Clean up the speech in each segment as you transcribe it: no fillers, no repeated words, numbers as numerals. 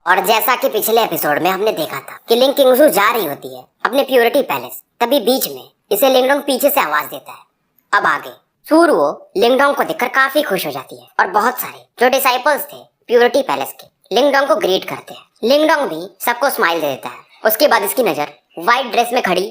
और जैसा कि पिछले एपिसोड में हमने देखा था कि लिंग किंगजू जा रही होती है अपने प्योरिटी पैलेस, तभी बीच में इसे लिंगडोंग पीछे से आवाज देता है। अब आगे सूरुओ लिंगडोंग को देखकर काफी खुश हो जाती है और बहुत सारे जो डिसाइपल्स थे प्योरिटी पैलेस के लिंगडोंग को ग्रीट करते हैं। लिंगडोंग भी सबको स्माइल दे देता है। उसके बाद इसकी नजर व्हाइट ड्रेस में खड़ी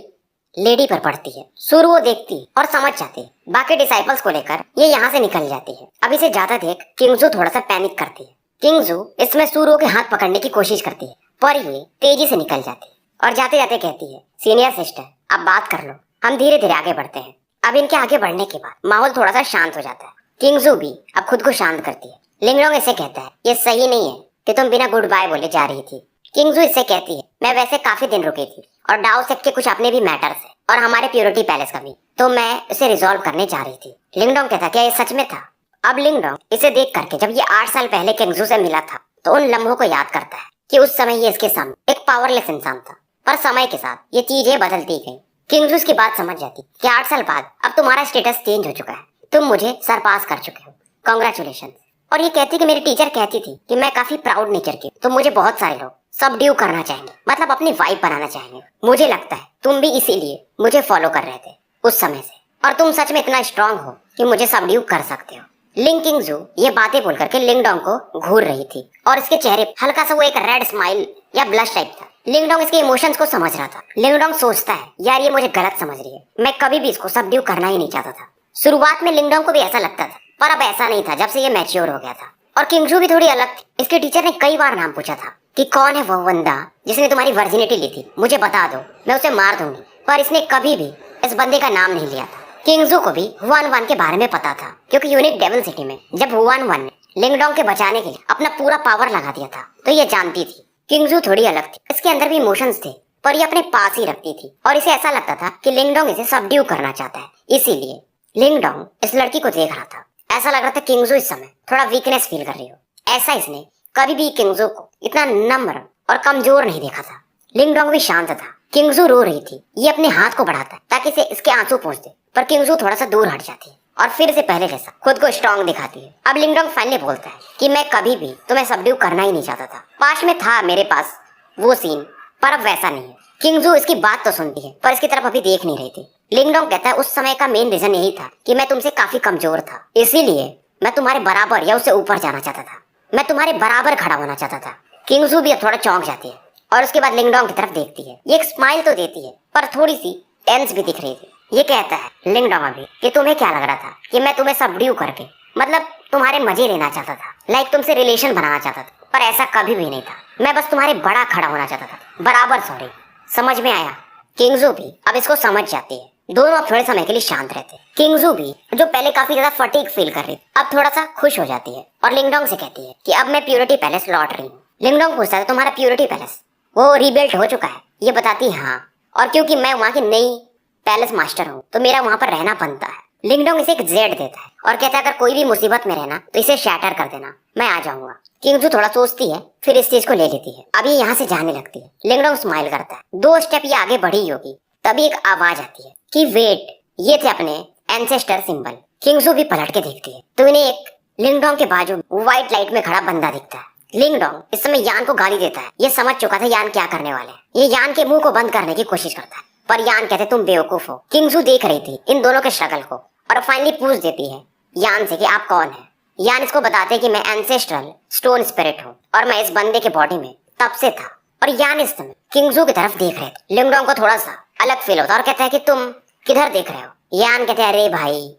लेडी पर पड़ती है। सूरुओ देखती और समझ जाती है। बाकी डिसाइपल्स को लेकर ये यहाँ से निकल जाती है। अब इसे जाता देख किंगजू थोड़ा सा पैनिक करती है। किंगजू इसमें सूरुओ के हाथ पकड़ने की कोशिश करती है, पर ये तेजी से निकल जाती है और जाते जाते कहती है, सीनियर सिस्टर अब बात कर लो, हम धीरे धीरे आगे बढ़ते हैं। अब इनके आगे बढ़ने के बाद माहौल थोड़ा सा शांत हो जाता है। किंगजू भी अब खुद को शांत करती है। लिंगडोंग इसे कहता है, ये सही नहीं है कि तुम बिना गुड बाय बोले जा रही थी। किंगजू इससे कहती है, मैं वैसे काफी दिन रुकी थी और डाउ सेक्ट के कुछ अपने भी मैटर्स है और हमारे प्योरिटी पैलेस का भी, तो मैं इसे रिजॉल्व करने जा रही थी। लिंगडोंग कहता, क्या ये सच में था? अब लिंगडोंग इसे देख करके जब ये 8 साल पहले किंगजू से मिला था तो उन लम्हों को याद करता है कि उस समय ये इसके सामने एक पावरलेस इंसान था, पर समय के साथ ये चीजें बदलती गई। किंगजू इसकी बात समझ जाती कि 8 साल बाद अब तुम्हारा स्टेटस चेंज हो चुका है, तुम मुझे सरपास कर चुके हो, कांग्रेचुलेशन। और ये कहती कि मेरी टीचर कहती थी कि मैं काफी प्राउड नेचर की, तो मुझे बहुत सारे लोग सबड्यू करना चाहेंगे, मतलब अपनी वाइफ बनाना चाहेंगे। मुझे लगता है तुम भी इसीलिए मुझे फॉलो कर रहे थे उस समय से, और तुम सच में इतना स्ट्रांग हो कि मुझे सबड्यू कर सकते हो। लिंग किंगजू ये बातें बोल करके लिंगडोंग को घूर रही थी और इसके चेहरे पर हल्का सा वो एक रेड स्माइल या ब्लश टाइप था। लिंगडोंग इसके इमोशंस को समझ रहा था। लिंगडोंग सोचता है, यार ये मुझे गलत समझ रही है, मैं कभी भी इसको सबड्यू करना ही नहीं चाहता था। शुरुआत में लिंगडोंग को भी ऐसा लगता था, पर अब ऐसा नहीं था जब से ये मैच्योर हो गया था। और किंगजू भी थोड़ी अलग थी। इसके टीचर ने कई बार नाम पूछा था कि कौन है वो बंदा जिसने तुम्हारी वर्जिनिटी ली थी, मुझे बता दो, मैं उसे मार दूंगी, पर इसने कभी भी इस बंदे का नाम नहीं लिया था। किंगजू को भी हुआन वन के बारे में पता था, क्योंकि यूनिक डेविल सिटी में जब हुआन वन ने लिंगडोंग के बचाने के लिए अपना पूरा पावर लगा दिया था तो ये जानती थी। किंगजू थोड़ी अलग थी, इसके अंदर भी इमोशंस थे, पर ये अपने पास ही रखती थी और इसे ऐसा लगता था कि लिंगडोंग इसे सबड्यू करना चाहता है। इसीलिए लिंगडोंग इस लड़की को देख रहा था। ऐसा लग रहा था किंगजू इस समय थोड़ा वीकनेस फील कर रही हो। ऐसा इसने कभी भी किंगजू को इतना नम्र और कमजोर नहीं देखा था। लिंगडोंग भी शांत था। किंगजू रो रही थी, ये अपने हाथ को बढ़ाता है ताकि इसे इसके आंसू पहुंच दे, पर किंगजू थोड़ा सा दूर हट जाती है और फिर से पहले जैसा खुद को स्ट्रांग दिखाती है। अब लिंगडोंग फाइनली बोलता है कि मैं कभी भी तुम्हें सबड्यू करना ही नहीं चाहता था, पास में था मेरे पास वो सीन, पर अब वैसा नहीं है। किंगजू इसकी बात तो सुनती है पर इसकी तरफ अभी देख नहीं रही थी। लिंगडोंग कहता है, उस समय का मेन रीजन यही था कि मैं तुमसे काफी कमजोर था, इसीलिए मैं तुम्हारे बराबर या उससे ऊपर जाना चाहता था, मैं तुम्हारे बराबर खड़ा होना चाहता था। किंगजू भी अब थोड़ा चौंक जाती है और उसके बाद लिंगडोंग की तरफ देखती है। ये एक स्माइल तो देती है पर थोड़ी सी टेंस भी दिख रही थी। ये कहता है लिंगडोंग अभी कि तुम्हें क्या लग रहा था कि मैं तुम्हें सबड्यू करके मतलब तुम्हारे मजे लेना चाहता था, लाइक तुमसे रिलेशन बनाना चाहता था, पर ऐसा कभी भी नहीं था। मैं बस तुम्हारे बड़ा खड़ा होना चाहता था, बराबर। सॉरी, समझ में आया? किंगजू भी अब इसको समझ जाती है। दोनों अब थोड़े समय के लिए शांत रहते हैं। किंगजू भी जो पहले काफी ज्यादा फटीग फील कर रही थी अब थोड़ा सा खुश हो जाती है और लिंगडोंग से कहती है कि अब मैं प्योरिटी पैलेस लौट रही हूँ। लिंगडोंग पूछता है, तुम्हारा प्योरिटी पैलेस वो रीबिल्ट हो चुका है? ये बताती है हाँ, और क्योंकि मैं वहाँ की नई पैलेस मास्टर हूँ तो मेरा वहाँ पर रहना बनता है। लिंगडोंग इसे एक जेड देता है और कहता है, अगर कोई भी मुसीबत में रहना तो इसे शैटर कर देना, मैं आ जाऊंगा। किंगजू थोड़ा सोचती है फिर इस चीज को ले लेती है। अभी यहाँ से जाने लगती है। लिंगडोंग स्माइल करता है। 2 स्टेप ये आगे बढ़ी होगी तभी एक आवाज आती है कि वेट, ये थे अपने एंसेस्टर सिंबल। किंगजू भी पलट के देखती है तो इन्हें एक लिंगडोंग के बाजू व्हाइट लाइट में खड़ा बंदा दिखता है। लिंगडोंग इस समय यान को गाली देता है। ये समझ चुका था यान क्या करने वाले हैं। ये यान के मुंह को बंद करने की कोशिश करता है पर यान कहते तुम बेवकूफ हो। किंगजू देख रही थी इन दोनों के स्ट्रगल को और फाइनली पूछ देती है यान से कि आप कौन है। यान इसको बताते कि मैं एंसेस्ट्रल स्टोन स्पिरिट हूँ और मैं इस बंदे के बॉडी में तब से था। और यान इस समय किंगजू की तरफ देख रहे थे। लिंगडोंग को थोड़ा सा अलग फील होता है और कहता है कि तुम किधर देख रहे हो? यान कहते हैं, अरे भाई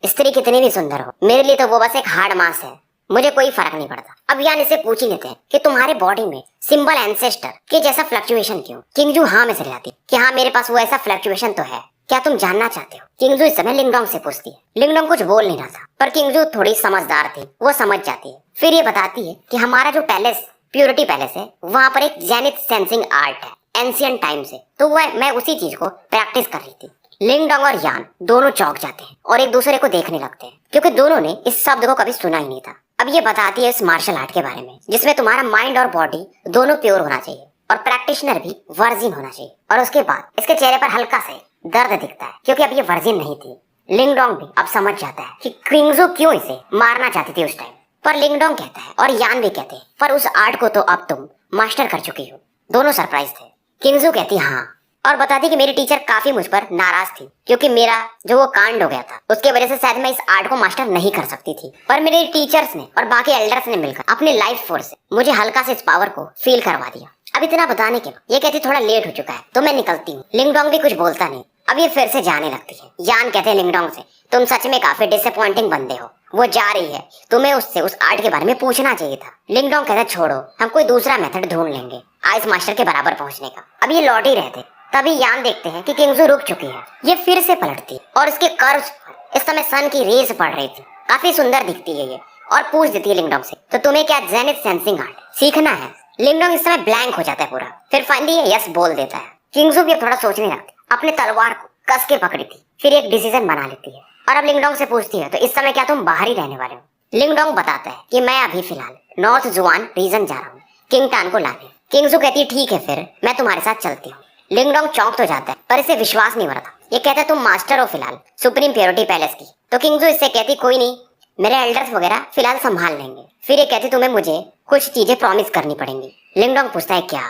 स्त्री कितनी भी सुंदर हो, मेरे लिए तो वो बस एक हार्ड मास है, मुझे कोई फर्क नहीं पड़ता। अब यान इसे पूछ ही लेते हैं कि तुम्हारे बॉडी में सिंबल एंसेस्टर के जैसा फ्लक्चुएशन क्यों? किंगजू हाँ में से जाती कि हाँ मेरे पास वो ऐसा फ्लक्चुएशन तो है, क्या तुम जानना चाहते हो? किंगजू इस समय लिंगडोंग से पूछती है। लिंगडोंग कुछ बोल नहीं रहा था पर किंगजू थोड़ी समझदार थी, वो समझ जाती है। फिर ये बताती है कि हमारा जो पैलेस प्योरिटी पैलेस है वहाँ पर एक जेनिथ सेंसिंग आर्ट है एंशिएंट टाइम से, तो मैं उसी चीज को प्रैक्टिस कर रही थी। लिंगडोंग और यान दोनों चौंक जाते हैं और एक दूसरे को देखने लगते हैं क्योंकि दोनों ने इस शब्द को कभी सुना ही नहीं था। अब ये बताती है इस मार्शल आर्ट के बारे में जिसमें तुम्हारा माइंड और बॉडी दोनों प्योर होना चाहिए और प्रैक्टिशनर भी वर्जिन होना चाहिए। और उसके बाद इसके चेहरे पर हल्का से दर्द दिखता है क्योंकि अब ये वर्जिन नहीं थी। लिंगडोंग भी अब समझ जाता है कि किंगजू क्यों इसे मारना चाहती थी उस टाइम, पर लिंगडोंग कहता है और यान भी कहते हैं, पर उस आर्ट को तो अब तुम मास्टर कर चुकी हो। दोनों सरप्राइज थे। किंगजू कहती हाँ, और बताती कि मेरी टीचर काफी मुझ पर नाराज थी क्योंकि मेरा जो वो कांड हो गया था उसके वजह से शायद मैं इस आर्ट को मास्टर नहीं कर सकती थी। पर मेरे टीचर्स ने और बाकी एल्डर्स ने मिलकर अपनी लाइफ फोर्स से मुझे हल्का से इस पावर को फील करवा दिया। अब इतना बताने के बाद ये कहती थोड़ा लेट हो चुका है तो मैं निकलती हूँ। लिंगडोंग भी कुछ बोलता नहीं। अब ये फिर से जाने लगती है। यान कहते हैं लिंगडोंग से, तुम सच में काफी डिसअपॉइंटिंग बंदे हो। वो जा रही है, तुम्हें उससे उस आर्ट के बारे में पूछना चाहिए था। लिंगडोंग कहता है छोड़ो, हम कोई दूसरा मेथड ढूंढ लेंगे आइस मास्टर के बराबर पहुंचने का। अब ये लौट ही रहते, तभी यान देखते हैं कि किंगजू रुक चुकी है। ये फिर से पलटती और इसके कर्व्स पर इस समय सन की रेज पड़ रही थी। काफी सुंदर दिखती है ये और पूछ देती है लिंगडोंग से, तो तुम्हें क्या जेनिथ सेंसिंग आर्ट सीखना है? लिंगडोंग इस समय ब्लैंक हो जाता है पूरा, फिर फाइनली ये यस बोल देता है। किंगजू भी थोड़ा सोचने लगती, अपने तलवार को कस के पकड़ी थी, फिर एक डिसीजन बना लेती है और अब लिंगडोंग से पूछती है, तो इस समय क्या तुम बाहर ही रहने वाले हो? लिंगडोंग बताता है कि मैं अभी फिलहाल नॉर्थ जुआन रीजन जा रहा हूँ किंग टान को लाने। किंगजू कहती है ठीक है फिर मैं तुम्हारे साथ चलती हूँ। लिंगडोंग चौंक तो जाता है पर इसे विश्वास नहीं हो रहा था। ये कहता है तुम मास्टर हो फिलहाल सुप्रीम प्योरिटी पैलेस की। तो किंगजू इससे कहती कोई नहीं, मेरे एल्डर्स वगैरह फिलहाल संभाल लेंगे। फिर ये कहती तुम्हें मुझे कुछ चीजें प्रॉमिस करनी पड़ेंगी। लिंगडोंग पूछता है क्या?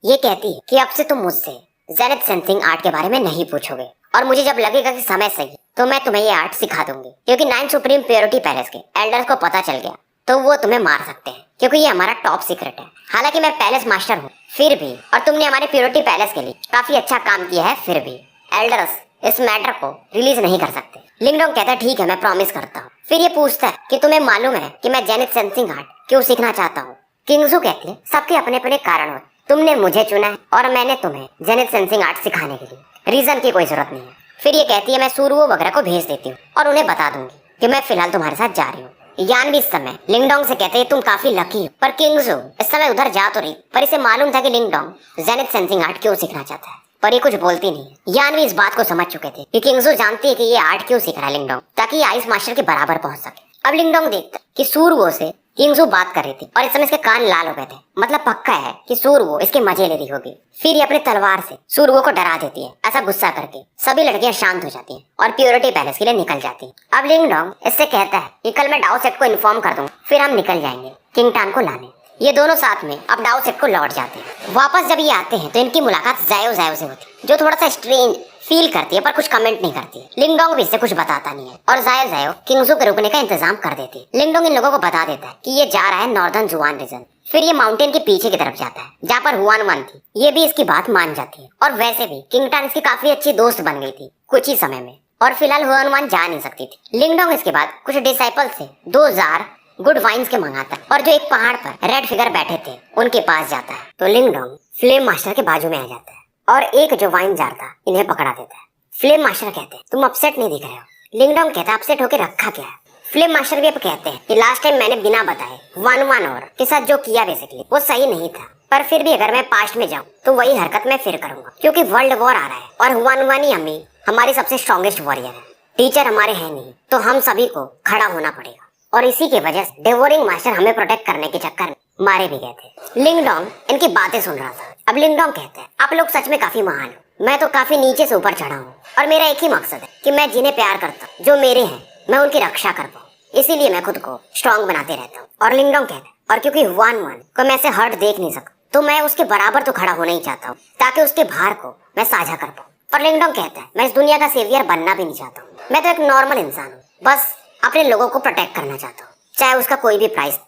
ये कहती है कि अब से तुम मुझसे जेनिथ सेंसिंग आर्ट के बारे में नहीं पूछोगे और मुझे जब लगेगा कि समय सही तो मैं तुम्हें ये आर्ट सिखा दूंगी, क्योंकि 9 सुप्रीम प्योरिटी पैलेस के एल्डर्स को पता चल गया तो वो तुम्हें मार सकते हैं, क्योंकि ये हमारा टॉप सीक्रेट है। हालांकि मैं पैलेस मास्टर हूँ फिर भी, और तुमने हमारे प्योरिटी पैलेस के लिए काफी अच्छा काम किया है, फिर भी एल्डर्स इस मैटर को रिलीज नहीं कर सकते। लिंगडोंग कहता है ठीक है मैं प्रॉमिस करता हूँ। फिर ये पूछता है कि तुम्हें मालूम है कि मैं जेनिथ सेंसिंग आर्ट क्यों सीखना चाहता हूँ? किंगजू कहती है सबके अपने अपने कारण होते, तुमने मुझे चुना है और मैंने तुम्हें जेनिथ सेंसिंग आर्ट सिखाने के लिए, रीजन की कोई जरूरत नहीं है। फिर ये कहती है मैं सूरुओ वगैरह को भेज देती हूँ और उन्हें बता दूंगी कि मैं फिलहाल तुम्हारे साथ जा रही हूँ। यान भी इस समय लिंगडोंग से कहते हैं तुम काफी लकी हो, पर किंगजू इस समय उधर जा तो रही पर इसे मालूम था कि लिंगडोंग जेनिथ सेंसिंग आर्ट क्यों सीखना चाहता है, पर ये कुछ बोलती नहीं है। यान भी इस बात को समझ चुके थे कि किंगजू जानती है कि ये आर्ट क्यों सीख रहा है लिंगडोंग, ताकि आइस मास्टर के बराबर पहुंच सके। अब लिंगडोंग देखता कि सूरुओ से किंगजू बात कर रही थी और इस समय इसके कान लाल हो गए थे, मतलब पक्का है कि सूरुओ इसके मजे ले रही होगी। फिर ये अपने तलवार से सूरुओ को डरा देती है। ऐसा गुस्सा करके सभी लड़कियां शांत हो जाती हैं और प्योरिटी पैलेस के लिए निकल जाती हैं। अब लिंगडोंग इससे कहता है कि कल मैं डाओ सेट को इन्फॉर्म कर दूंगा, फिर हम निकल जाएंगे किंग टान को लाने। ये दोनों साथ में अब डाओ सेट को लौट जाते हैं। वापस जब ये आते हैं तो इनकी मुलाकात जायो जायो से होती है, जो थोड़ा सा स्ट्रेंज फील करती है पर कुछ कमेंट नहीं करती है। लिंगडोंग भी इससे कुछ बताता नहीं है और जायो जायो किंगजू के रुकने का इंतजाम कर देती है। लिंगडोंग इन लोगों को बता देता है कि ये जा रहा है नॉर्दर्न जुआन रीजन। फिर ये माउंटेन के पीछे की तरफ जाता है जहाँ पर हुआन वन थी। ये भी इसकी बात मान जाती है और वैसे भी किंग टान इसकी काफी अच्छी दोस्त बन गई थी कुछ ही समय में, और फिलहाल हुआन वन जा नहीं सकती थी। लिंगडोंग इसके बाद कुछ डिसाइपल से 2000 गुड वाइन्स के मंगाता है और जो एक पहाड़ पर रेड फिगर बैठे थे उनके पास जाता है। तो लिंगडोंग फ्लेम मास्टर के बाजू में आ जाता है और एक जो वाइन जार था इन्हें पकड़ा देता है। फ्लेम मास्टर कहते हैं तुम अपसेट नहीं दिख रहे हो। लिंगडोंग कहता है अपसेट होकर रखा क्या है? फ्लेम मास्टर भी अब कहते हैं कि लास्ट टाइम मैंने बिना बताए वन वन और के साथ जो किया बेसिकली वो सही नहीं था, पर फिर भी अगर मैं पास्ट में जाऊं तो वही हरकत मैं फिर करूंगा, क्योंकि वर्ल्ड वॉर आ रहा है और वन वन ही हमारी सबसे स्ट्रॉन्गेस्ट वॉरियर है। टीचर हमारे हैं नहीं तो हम सभी को खड़ा होना पड़ेगा, और इसी की वजह से डेवोरिंग मास्टर हमें प्रोटेक्ट करने के चक्कर में मारे भी गए थे। लिंगडोंग इनकी बातें सुन रहा था। अब लिंगडोंग कहते हैं आप लोग सच में काफी महान हो, मैं तो काफी नीचे से ऊपर चढ़ा हूँ और मेरा एक ही मकसद है कि मैं जिन्हें प्यार करता हूँ, जो मेरे हैं, मैं उनकी रक्षा कर पाऊँ, इसीलिए मैं खुद को स्ट्रॉन्ग बनाते रहता हूँ। और लिंगडोंग कहते हैं और क्योंकि वन वन को मैं ऐसे हर्ट देख नहीं सकता तो मैं उसके बराबर तो खड़ा होना ही चाहता हूँ ताकि उसके भार को मैं साझा कर पाऊँ। और लिंगडोंग कहता है मैं इस दुनिया का सेवियर बनना भी नहीं चाहता हूँ, मैं तो एक नॉर्मल इंसान हूँ, बस अपने लोगों को प्रोटेक्ट करना चाहता हूँ, चाहे उसका कोई भी प्राइस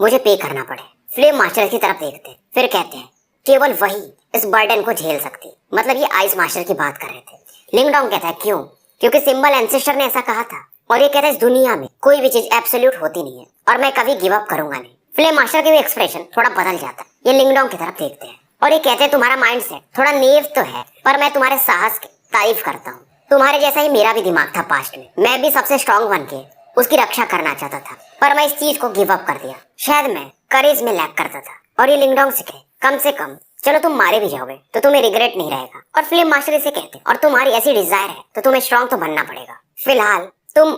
मुझे पे करना पड़े। फ्लेम मास्टर की तरफ देखते हैं, फिर कहते हैं केवल वही इस बर्डन को झेल सकती, मतलब ये आइस मास्टर की बात कर रहे थे। लिंगडोंग कहता है क्यों? क्योंकि सिंबल एंसेस्टर ने ऐसा कहा था, और ये कहता है इस दुनिया में कोई भी चीज एब्सोल्यूट होती नहीं है और मैं कभी गिव अप करूंगा नहीं। फ्लेम मास्टर के भी एक्सप्रेशन थोड़ा बदल जाता है। ये लिंगडोंग की तरफ देखते हैं और ये कहते हैं तुम्हारा माइंडसेट थोड़ा नेव तो है, पर मैं तुम्हारे साहस की तारीफ करता हूँ। तुम्हारे जैसा ही मेरा भी दिमाग था पास्ट में, मैं भी सबसे स्ट्रॉन्ग बन के उसकी रक्षा करना चाहता था, पर मैं इस चीज को गिव अप कर दिया। शायद मैं करेज में लैक करता था। और ये लिंगडोंग से कहे कम से कम चलो तुम मारे भी जाओगे तो तुम्हें रिग्रेट नहीं रहेगा। और फ्लेम मास्टर इसे कहते और तुम्हारी ऐसी डिजायर है तो तुम्हें स्ट्रॉन्ग तो बनना पड़ेगा, फिलहाल तुम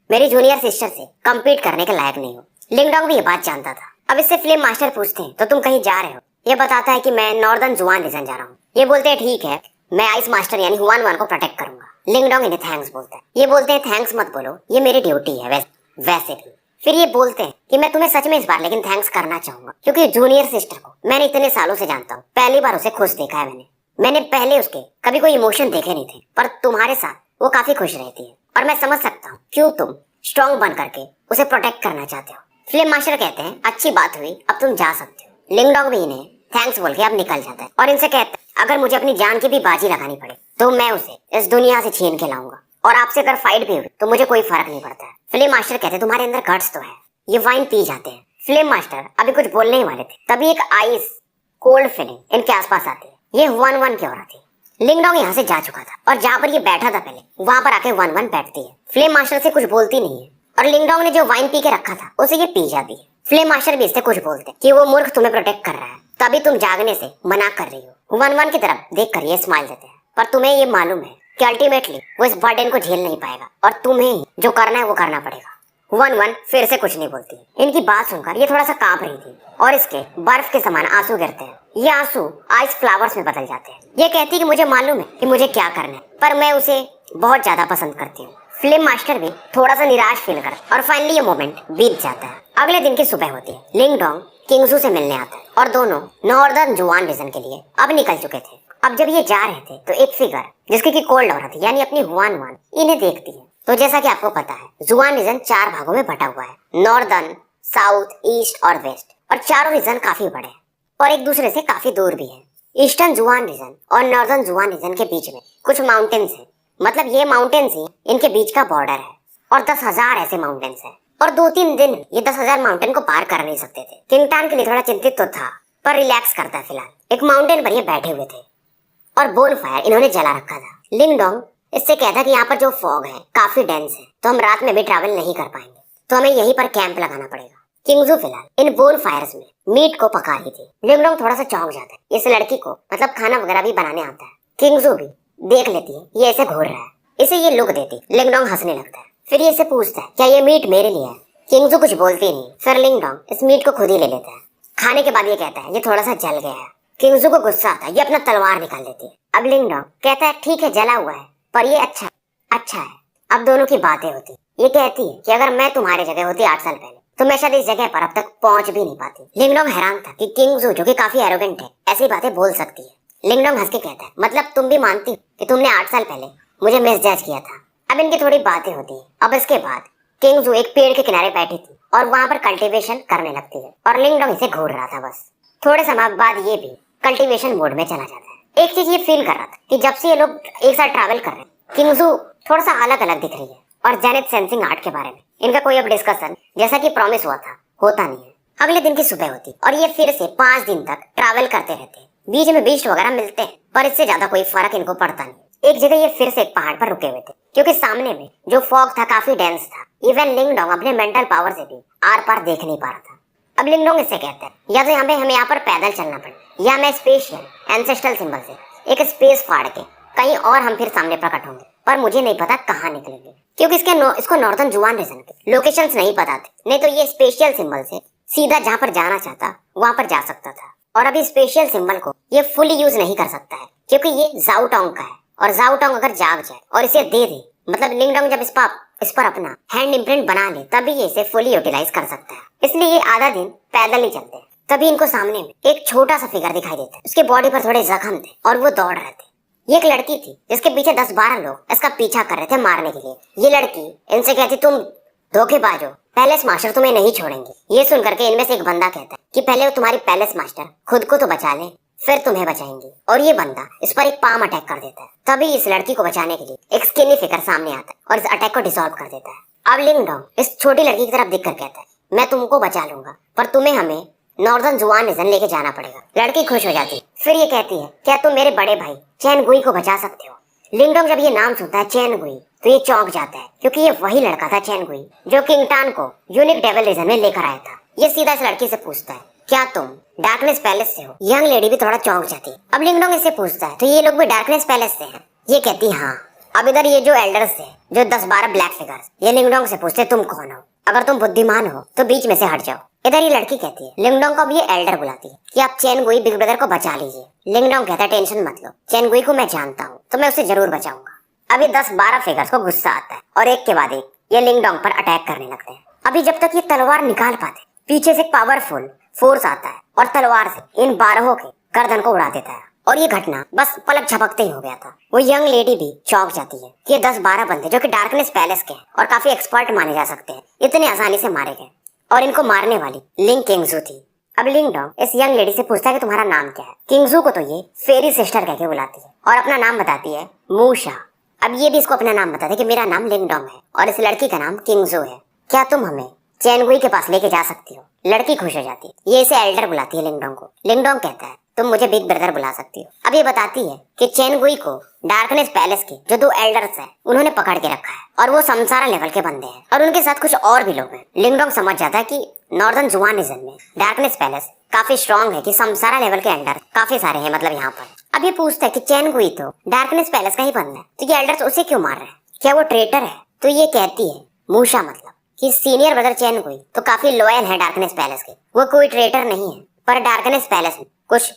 मेरी जूनियर सिस्टर से कम्पीट करने के लायक नहीं हो। लिंगडोंग भी ये बात जानता था। अब इससे फ्लेम मास्टर पूछते हैं तो तुम कहीं जा रहे हो? ये बताता है कि मैं नॉर्दर्न जुआन रीजन जा रहा हूँ। ये बोलते हैं ठीक है, मैं आइस मास्टर यानी हुआन वन को प्रोटेक्ट करूंगा। लिंगडोंग इन्हें थैंक्स बोलता है। ये बोलते हैं थैंक्स मत बोलो, ये मेरी ड्यूटी है। वैसे भी फिर ये बोलते हैं कि मैं तुम्हें सच में इस बार लेकिन थैंक्स करना चाहूंगा, क्योंकि जूनियर सिस्टर को मैंने इतने सालों से जानता हूँ, पहली बार उसे खुश देखा है मैंने पहले उसके कभी कोई इमोशन देखे नहीं थे, पर तुम्हारे साथ वो काफी खुश रहती है और मैं समझ सकता हूँ क्यों तुम स्ट्रॉन्ग बन करके उसे प्रोटेक्ट करना चाहते हो। फिल्म मास्टर कहते हैं अच्छी बात हुई, अब तुम जा सकते हो। लिंगडोंग भी इन्हें थैंक्स बोल के अब निकल जाता है और इनसे कहता है अगर मुझे अपनी जान की भी बाजी लगानी पड़े तो मैं उसे इस दुनिया से छीन के लाऊंगा, और आपसे अगर फाइट भी हुई तो मुझे कोई फर्क नहीं पड़ता है। फिल्म मास्टर कहते हैं तुम्हारे अंदर गट्स तो है। ये वाइन पी जाते हैं। फिल्म मास्टर अभी कुछ बोलने ही वाले थे, तभी एक आइस कोल्ड फीलिंग इनके आसपास आती है। ये 1-1 की हो रहा थी। लिंगडोंग यहाँ से जा चुका था और जहाँ पर ये बैठा था पहले वहां पर आके 1-1 बैठती है। फ्लेम मास्टर से कुछ बोलती नहीं है और लिंगडोंग ने जो वाइन पी के रखा था उसे ये पी जाती है। फ्लेम मास्टर भी इससे कुछ बोलते कि वो मूर्ख तुम्हें प्रोटेक्ट कर रहा है, तभी तुम जागने से मना कर रही हो। 1-1 की तरफ देख कर ये स्माइल देते हैं, पर तुम्हें ये मालूम है कि अल्टीमेटली वो इस बर्डन को झेल नहीं पाएगा और तुम्हें ही जो करना है वो करना पड़ेगा। 1-1 फिर से कुछ नहीं बोलती। इनकी बात सुनकर ये थोड़ा सा कांप रही थी और इसके बर्फ के समान आंसू गिरते हैं। ये आंसू आइस फ्लावर्स में बदल जाते हैं। ये कहती है कि मुझे मालूम है कि मुझे क्या करना है, पर मैं उसे बहुत ज्यादा पसंद करती हूँ। फिल्म मास्टर भी थोड़ा सा निराश फील करता और फाइनली ये मोमेंट बीत जाता है। अगले दिन की सुबह होती है। लिंगडोंग किंगजू से मिलने आता है और दोनों नॉर्दर्न जुआन रीजन के लिए अब निकल चुके थे। अब जब ये जा रहे थे तो एक फिगर जिसकी की कोल्ड औरत थी यानी अपनी हुआन इन्हें देखती है। तो जैसा कि आपको पता है जुआन रीजन 4 भागों में बटा हुआ है, नॉर्दर्न, साउथ, ईस्ट और वेस्ट, और चारों रीजन काफी बड़े हैं और एक दूसरे से काफी दूर भी है। ईस्टर्न जुआन रीजन और नॉर्दर्न जुआन रीजन के बीच में कुछ माउंटेन्स हैं, मतलब ये माउंटेन्स ही इनके बीच का बॉर्डर है और 10,000 ऐसे माउंटेन्स हैं और 2-3 दिन ये 10,000 माउंटेन को पार कर नहीं सकते थे। किंगटान के लिए थोड़ा चिंतित तो था, पर रिलैक्स करता है। फिलहाल एक माउंटेन पर ये बैठे हुए थे और बोन फायर इन्होंने जला रखा था। लिंगडोंग इससे कहता कि यहाँ पर जो फॉग है काफी डेंस है, तो हम रात में भी ट्रैवल नहीं कर पाएंगे, तो हमें यहीं पर कैंप लगाना पड़ेगा। किंगजू फिलहाल इन बोन फायर्स में मीट को पका रही थी। लिंगडोंग थोड़ा सा चौंक जाता है। इस लड़की को मतलब खाना वगैरह भी बनाने आता है। किंगजू भी देख लेती है ये ऐसे घूर रहा है, इसे ये लुक देती। लिंगडोंग हंसने लगता है। फिर ये इसे पूछता है क्या ये मीट मेरे लिए है। किंगजू कुछ बोलती नहीं। फिर लिंगडोंग इस मीट को खुद ही ले लेता है। खाने के बाद ये कहता है ये थोड़ा सा जल गया है। किंगजू को गुस्सा आता है, ये अपना तलवार निकाल देती है। अब लिंगडोंग कहता है ठीक है जला हुआ है, पर ये अच्छा है। अब दोनों की बातें होती। ये कहती है कि अगर मैं तुम्हारी जगह होती 8 साल पहले तो मैं शायद इस जगह पर अब तक पहुंच भी नहीं पाती। लिंगडोंग हैरान था कि किंगजू जो कि काफी एरोगेंट है ऐसी बातें बोल सकती है। लिंगडोंग हंस के कहता है मतलब तुम भी मानती हो कि तुमने 8 साल पहले मुझे मिसजज किया था। अब इनकी थोड़ी बातें होती है। अब इसके बाद किंगजू एक पेड़ के किनारे बैठी थी और वहां पर कल्टीवेशन करने लगती है और लिंगडोंग इसे घूर रहा था। बस थोड़े समय बाद ये भी कल्टीवेशन मोड में चला जाता है। एक चीज ये फील कर रहा था कि जब से ये लोग एक साथ ट्रैवल कर रहे हैं किंगजू थोड़ा सा अलग अलग दिख रही है और जेनिथ सेंसिंग आर्ट के बारे में इनका कोई अब डिस्कशन जैसा कि प्रॉमिस हुआ था होता नहीं है। अगले दिन की सुबह होती और ये फिर से 5 दिन तक ट्रैवल करते रहते हैं। बीच में बीस्ट वगैरह मिलते हैं पर इससे ज्यादा कोई फर्क इनको पड़ता नहीं। एक जगह ये फिर से एक पहाड़ पर रुके हुए थे क्योंकि सामने में जो फॉग था काफी डेंस था। इवन लिंगडोंग अपने मेंटल पावर से भी आर पार देख नहीं पा रहा था। अब लिंगडोंग इससे कहते हैं या तो हमें यहाँ पर पैदल चलना पड़े या मैं स्पेशल एंसेस्ट्रल सिंबल से एक स्पेस फाड़ के कहीं और हम फिर सामने प्रकट होंगे, पर मुझे नहीं पता कहाँ निकलेंगे क्योंकि इसको नॉर्दर्न जुआन रीजन के लोकेशंस नहीं पता थे। नहीं तो ये स्पेशल सिंबल से सीधा जहाँ पर जाना चाहता वहां पर जा सकता था और अभी स्पेशल सिंबल को ये फुली यूज नहीं कर सकता है क्योंकि ये जाओटोंग का है और जाओटोंग अगर जाग जाए और इसे दे दे मतलब लिंगडोंग जब इस पर अपना हैंड इम्प्रिंट बना ले तभी ये इसे फुली यूटिलाइज कर सकता है। इसलिए ये आधा दिन पैदल ही चलते हैं। तभी इनको सामने में एक छोटा सा फिगर दिखाई देता है। उसके बॉडी पर थोड़े जख्म थे और वो दौड़ रहे थे। ये एक लड़की थी जिसके पीछे 10-12 लोग इसका पीछा कर रहे थे मारने के लिए। ये लड़की इनसे कहती तुम धोखेबाज हो, पैलेस मास्टर तुम्हें नहीं छोड़ेंगे। ये सुनकर के इनमें से एक बंदा कहता है कि पहले वो तुम्हारी पैलेस मास्टर खुद को तो बचा ले फिर तुम्हें बचाएंगे। और ये बंदा इस पर एक पाम अटैक कर देता है। तभी इस लड़की को बचाने के लिए एक स्किनी फिगर सामने आता है और इस अटैक को डिसॉल्व कर देता है। अब लिंगडोंग इस छोटी लड़की की तरफ देखकर कहता है मैं तुमको बचा लूंगा पर तुम्हें हमें नॉर्दर्न जुआन रीजन लेके जाना पड़ेगा। लड़की खुश हो जाती है। फिर ये कहती है क्या तुम मेरे बड़े भाई चैन गुई को बचा सकते हो। लिंगडोंग जब ये नाम सुनता है चैन गुई तो ये चौंक जाता है क्योंकि ये वही लड़का था चैन गुई जो किंगटान को यूनिक डेविल रीजन में लेकर आया था। ये सीधा इस लड़की से पूछता है क्या तुम डार्कनेस पैलेस से हो। यंग लेडी भी थोड़ा चौंक जाती है। अब लिंगडोंग इससे पूछता है तो ये लोग भी डार्कनेस पैलेस से हैं। ये कहती है हाँ। अब इधर ये जो एल्डर्स थे जो 10-12 ब्लैक फिगर्स ये लिंगडोंग से पूछते तुम कौन हो, अगर तुम बुद्धिमान हो तो बीच में से हट जाओ। इधर ये लड़की कहती है लिंगडोंग को अब ये एल्डर बुलाती है कि आप चैन गुई बिग ब्रदर को बचा लीजिए। लिंगडोंग कहता है टेंशन मत लो, चैन गुई को मैं जानता हूँ तो मैं उसे जरूर बचाऊंगा। अभी 10-12 फिगर्स को गुस्सा आता है और एक के बाद एक ये लिंगडोंग पर अटैक करने लगते हैं। अभी जब तक ये तलवार निकाल पाते, पीछे से एक पावरफुल फोर्स आता है और तलवार से इन 12 के गर्दन को उड़ा देता है। और ये घटना बस पलक झपकते ही हो गया था। वो यंग लेडी भी चौंक जाती है कि ये 10-12 बंदे जो कि डार्कनेस पैलेस के हैं और काफी एक्सपर्ट माने जा सकते हैं, इतने आसानी से मारे गए। और इनको मारने वाली लिंग किंगजू थी। अब लिंग डोंग इस यंग लेडी से पूछता है कि तुम्हारा नाम क्या है। किंगजू को तो ये फेरी सिस्टर कह के बुलाती है और अपना नाम बताती है मूशा। अब ये भी इसको अपना नाम बताते कि मेरा नाम लिंग डोंग है और इस लड़की का नाम किंगजू है, क्या तुम हमें चैनगुई के पास लेके जा सकती हो। लड़की खुश हो जाती है। ये इसे एल्डर बुलाती है लिंग डोंग को। लिंग डोंग कहता है तुम मुझे बिग ब्रदर बुला सकती हो। अब ये बताती है कि चैनगुई को डार्कनेस पैलेस के जो 2 एल्डर्स हैं उन्होंने पकड़ के रखा है और वो समसारा लेवल के बंदे हैं और उनके साथ कुछ और भी लोग हैं। लिंग डोंग समझ जाता है कि नॉर्दर्न जुआन रीजन में डार्कनेस पैलेस काफी स्ट्रॉन्ग है, कि समसारा लेवल के एल्डर काफी सारे हैं मतलब यहाँ पर। अब ये पूछता है कि चैनगुई तो डार्कनेस पैलेस का ही बंदा है, तो ये एल्डर्स उसे क्यों मार रहे हैं, क्या वो ट्रेटर है। तो ये कहती है मूशा मतलब कि सीनियर ब्रदर चैनगुई तो काफी लॉयल है डार्कनेस पैलेस के, वो कोई ट्रेटर नहीं है। पर डार्कनेस पैलेस में कुछ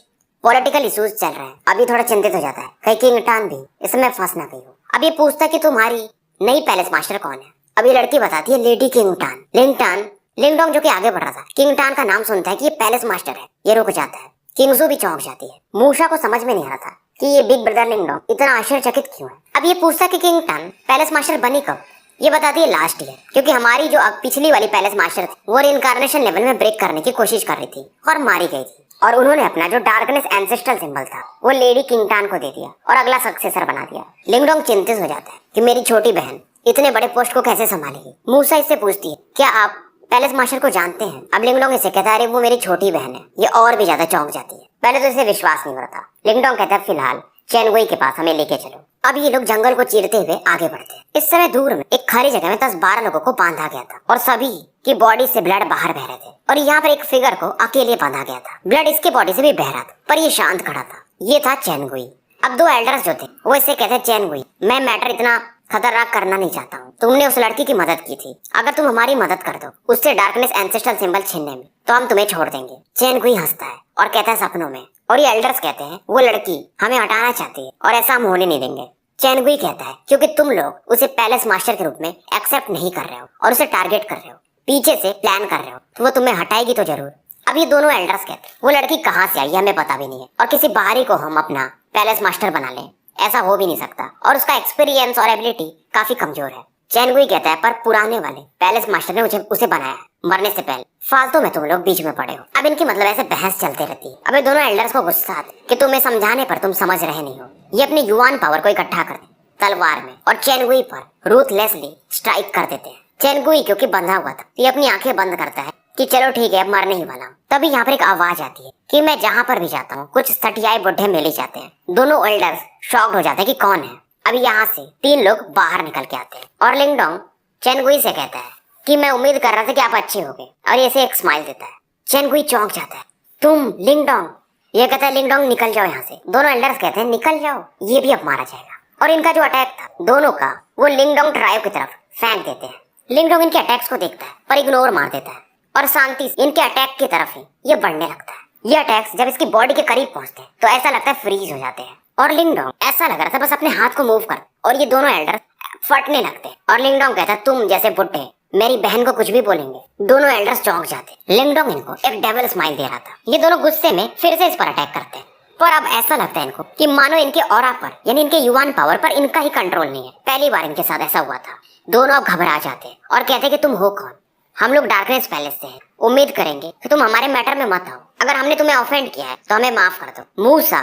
पॉलिटिकल इश्यूज चल रहे हैं। अभी थोड़ा चिंतित हो जाता है कहीं किंग टान भी इसमें फंस ना गई हो। अब ये पूछता है कि तुम्हारी नई पैलेस मास्टर कौन है। अब ये लड़की बताती है लेडी किंग टान। लिंग डोंग जो कि आगे बढ़ रहा था, किंग टान का नाम सुनता है कि ये पैलेस मास्टर है, ये रुक जाता है। किंगजू भी चौंक जाती है। मूशा को समझ में नहीं आ रहा था कि ये बिग ब्रदर लिंग डोंग इतना आश्चर्यचकित क्यों है। अब ये पूछता है कि किंग टान पैलेस मास्टर बनी कब। ये बताती है लास्ट ईयर, क्योंकि हमारी जो पिछली वाली पैलेस मास्टर थी वो रिइंकार्नेशन लेवल में ब्रेक करने की कोशिश कर रही थी और मारी गई थी। और उन्होंने अपना जो डार्कनेस एंसेस्ट्रल सिंबल था वो लेडी किंग टान को दे दिया और अगला सक्सेसर बना दिया। लिंग डोंग चिंतित हो जाता है कि मेरी छोटी बहन इतने बड़े पोस्ट को कैसे संभालेगी। मूसा इससे पूछती है क्या आप पैलेस मास्टर को जानते हैं। अब लिंग डोंग इसे कहता है अरे वो मेरी छोटी बहन है। ये और भी ज्यादा चौंक जाती है। पहले तो इसे विश्वास नहीं होता। लिंग डोंग कहता है फिलहाल चैनगुई के पास हमें लेके चलो। अब ये लोग जंगल को चीरते हुए आगे बढ़ते हैं। इस समय दूर में एक खाली जगह में 10-12 लोगों को बांधा गया था और सभी की बॉडी से ब्लड बाहर बह रहे थे और यहाँ पर एक फिगर को अकेले बांधा गया था। ब्लड इसके बॉडी से भी बह रहा था पर ये शांत खड़ा था। ये था चैनगुई। अब 2 एल्डर्स जो थे वो इससे कहते हैं चैनगुई मैं मैटर इतना खतरनाक करना नहीं चाहता हूँ। तुमने उस लड़की की मदद की थी, अगर तुम हमारी मदद कर दो उससे डार्कनेस एंसेस्ट्रल सिंबल छीनने में तो हम तुम्हें छोड़ देंगे। चैनगुई हंसता है और कहता है सपनों में। और ये एल्डर्स कहते हैं वो लड़की हमें हटाना चाहती है और ऐसा हम होने नहीं देंगे। चैनगुई कहता है क्योंकि तुम लोग उसे पैलेस मास्टर के रूप में एक्सेप्ट नहीं कर रहे हो और उसे टारगेट कर रहे हो, पीछे से प्लान कर रहे हो, तो वो तुम्हें हटाएगी तो जरूर। अब ये दोनों एल्डर्स कहते हैं वो लड़की कहाँ से आई हमें पता भी नहीं है और किसी बाहरी को हम अपना पैलेस मास्टर बना लें ऐसा हो भी नहीं सकता और उसका एक्सपीरियंस और एबिलिटी काफी कमजोर है। चैनगुई कहता है पर पुराने वाले पैलेस मास्टर ने उसे बनाया मरने से पहले, फालतू में तुम लोग बीच में पड़े हो। अब इनकी मतलब ऐसे बहस चलते रहती है। अब ये दोनों एल्डर्स को गुस्सा आता है कि तुम्हें समझाने पर तुम समझ रहे नहीं हो। ये अपने युवान पावर को इकट्ठा करते तलवार में और चैनगुई पर रूथलेसली स्ट्राइक कर देते हैं। चैनगुई क्योंकि बंधा हुआ था ये अपनी आंखें बंद करता है कि चलो ठीक है अब मरने ही वाला हूँ। तभी यहाँ पर एक आवाज आती है कि मैं जहाँ पर भी जाता हूँ कुछ सटियाए बुढ़े मिल ही जाते हैं। दोनों एल्डर्स शॉक्ड हो जाते हैं कि कौन है। अभी यहाँ से 3 लोग बाहर निकल के आते हैं और लिंग डोंग चैनगुई से कहता है कि मैं उम्मीद कर रहा था कि आप अच्छे होगे और ऐसे एक स्माइल देता है। चैनगुई चौंक जाता है तुम लिंग डोंग। ये कहता है लिंग डोंग निकल जाओ यहाँ से। दोनों एल्डर्स कहते हैं निकल जाओ, ये भी अब मारा जाएगा। और इनका जो अटैक था दोनों का वो लिंग डोंग ट्राइब की तरफ फेंक देते हैं। लिंग डोंग इनके अटैक्स को देखता है पर इग्नोर मार देता है और शांति से इनके अटैक की तरफ ही ये बढ़ने लगता है। ये अटैक्स जब इसकी बॉडी के करीब पहुंचते हैं तो ऐसा लगता है फ्रीज हो जाते हैं और लिंग डोंग ऐसा लग रहा था बस अपने हाथ को मूव कर और ये दोनों एल्डर फटने लगते हैं। और लिंग डोंग कहता है तुम जैसे बुड्ढे मेरी बहन को कुछ भी बोलेंगे। दोनों एल्डर्स चौंक जाते। लिंग डोंग इनको एक डेविल स्माइल दे रहा था। ये दोनों गुस्से में फिर से इस पर अटैक करते हैं पर अब ऐसा लगता है इनको कि मानो इनके ऑरा पर यानी इनके युवान पावर पर इनका ही कंट्रोल नहीं है। पहली बार इनके साथ ऐसा हुआ था। दोनों अब घबरा जाते हैं और कहते हैं कि तुम हो कौन। हम लोग डार्कनेस पैलेस से हैं, उम्मीद करेंगे कि तुम हमारे मैटर में मत आओ। अगर हमने तुम्हें ऑफेंड किया है तो हमें माफ कर दो। मूसा